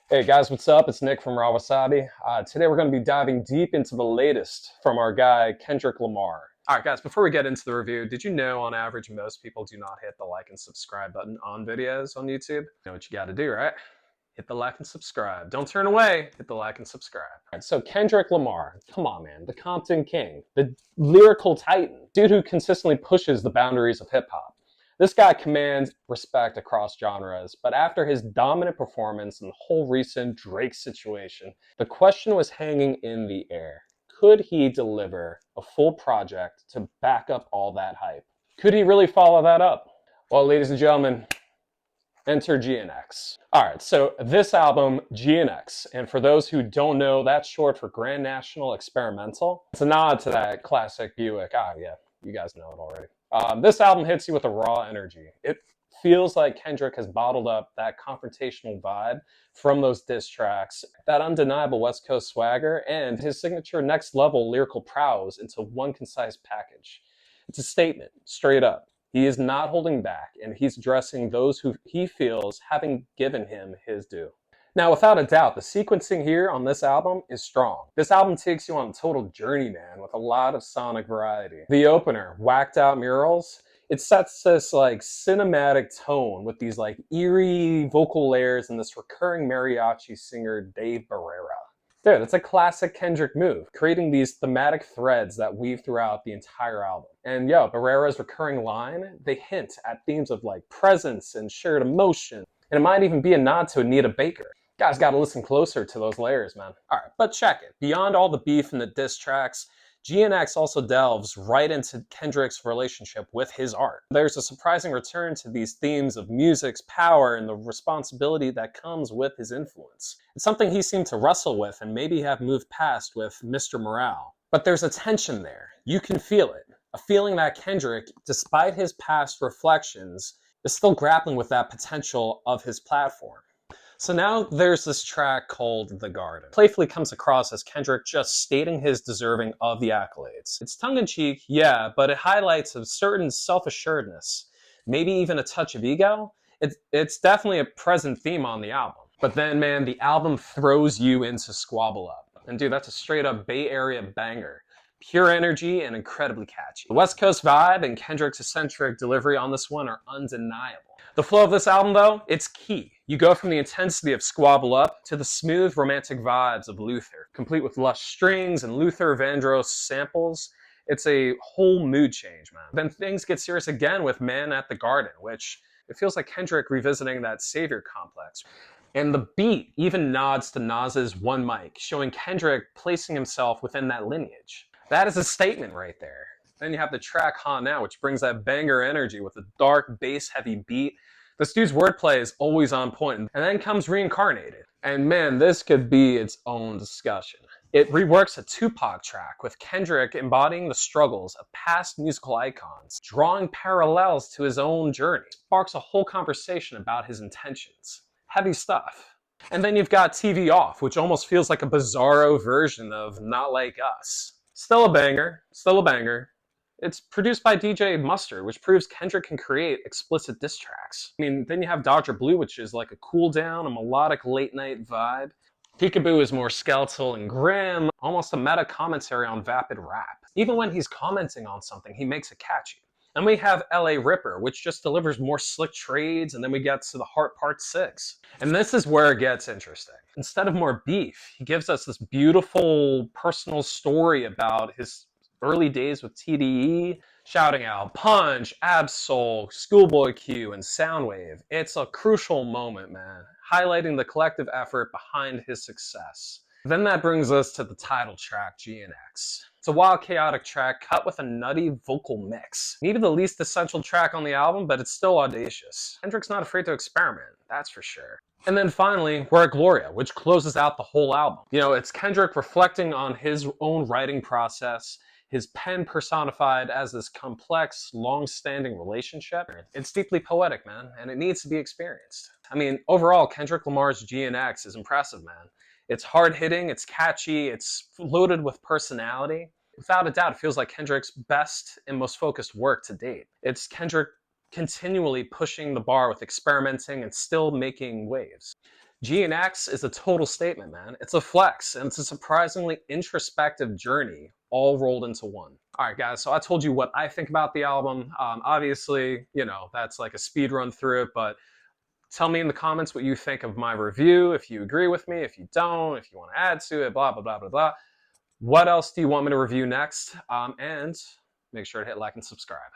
Hey guys, what's up? It's Nick from Wasabi. Today we're going to be diving deep into the latest from our guy, Kendrick Lamar. Alright guys, before we get into the review, did you know on average most people do not hit the like and subscribe button on videos on YouTube? You know what you gotta do, right? Hit the like and subscribe. Don't turn away, hit the like and subscribe. Alright, so Kendrick Lamar, come on man, the Compton King, the lyrical titan, dude who consistently pushes the boundaries of hip hop. This guy commands respect across genres, but after his dominant performance in the whole recent Drake situation, the question was hanging in the air. Could he deliver a full project to back up all that hype? Could he really follow that up? Well, ladies and gentlemen, enter GNX. Alright, so this album, GNX, and for those who don't know, that's short for Grand National Experimental. It's a nod to that classic Buick. Yeah, you guys know it already. This album hits you with a raw energy. It feels like Kendrick has bottled up that confrontational vibe from those diss tracks, that undeniable West Coast swagger, and his signature next level lyrical prowess into one concise package. It's a statement, straight up. He is not holding back, and he's addressing those who he feels haven't given him his due. Now, without a doubt, the sequencing here on this album is strong. This album takes you on a total journey, man, with a lot of sonic variety. The opener, Whacked Out Murals, it sets this like cinematic tone with these like eerie vocal layers and this recurring mariachi singer Dave Barrera. Dude, it's a classic Kendrick move, creating these thematic threads that weave throughout the entire album. And yo, Barrera's recurring line, they hint at themes of like presence and shared emotion. And it might even be a nod to Anita Baker. Guys gotta listen closer to those layers, man. Alright, but check it. Beyond all the beef and the diss tracks, GNX also delves right into Kendrick's relationship with his art. There's a surprising return to these themes of music's power and the responsibility that comes with his influence. It's something he seemed to wrestle with and maybe have moved past with Mr. Morale. But there's a tension there. You can feel it. A feeling that Kendrick, despite his past reflections, is still grappling with that potential of his platform. So now there's this track called The Garden. Playfully comes across as Kendrick just stating his deserving of the accolades. It's tongue-in-cheek, yeah, but it highlights a certain self-assuredness, maybe even a touch of ego. It's definitely a present theme on the album. But then, man, the album throws you into Squabble Up. And dude, that's a straight-up Bay Area banger. Pure energy and incredibly catchy. The West Coast vibe and Kendrick's eccentric delivery on this one are undeniable. The flow of this album, though, it's key. You go from the intensity of Squabble Up to the smooth romantic vibes of Luther, complete with lush strings and Luther Vandross samples. It's a whole mood change, man. Then things get serious again with Man at the Garden, which it feels like Kendrick revisiting that savior complex. And the beat even nods to Nas's One Mic, showing Kendrick placing himself within that lineage. That is a statement right there. Then you have the track Hot Now, which brings that banger energy with a dark, bass-heavy beat. This dude's wordplay is always on point. And then comes Reincarnated. And man, this could be its own discussion. It reworks a Tupac track, with Kendrick embodying the struggles of past musical icons, drawing parallels to his own journey. It sparks a whole conversation about his intentions. Heavy stuff. And then you've got TV Off, which almost feels like a bizarro version of Not Like Us. Still a banger, still a banger. It's produced by DJ Mustard, which proves Kendrick can create explicit diss tracks. I mean, then you have Dr. Blue, which is like a cool down, a melodic late night vibe. Peekaboo is more skeletal and grim, almost a meta commentary on vapid rap. Even when he's commenting on something, he makes it catchy. And we have LA Ripper, which just delivers more slick trades, and then we get to the Heart Part 6. And this is where it gets interesting. Instead of more beef, he gives us this beautiful personal story about his early days with TDE, shouting out Punch, Absol, Schoolboy Q, and Soundwave. It's a crucial moment, man, highlighting the collective effort behind his success. Then that brings us to the title track, GNX. It's a wild, chaotic track cut with a nutty vocal mix. Maybe the least essential track on the album, but it's still audacious. Kendrick's not afraid to experiment, that's for sure. And then finally, we're at Gloria, which closes out the whole album. You know, it's Kendrick reflecting on his own writing process, his pen personified as this complex, long-standing relationship. It's deeply poetic, man, and it needs to be experienced. I mean, overall, Kendrick Lamar's GNX is impressive, man. It's hard-hitting, it's catchy, it's loaded with personality. Without a doubt, it feels like Kendrick's best and most focused work to date. It's Kendrick continually pushing the bar with experimenting and still making waves. GNX is a total statement, man. It's a flex, and it's a surprisingly introspective journey all rolled into one. All right, guys, so I told you what I think about the album. Obviously, that's like a speed run through it, but tell me in the comments what you think of my review, if you agree with me, if you don't, if you want to add to it, blah, blah, blah, blah, blah. What else do you want me to review next? And make sure to hit like and subscribe.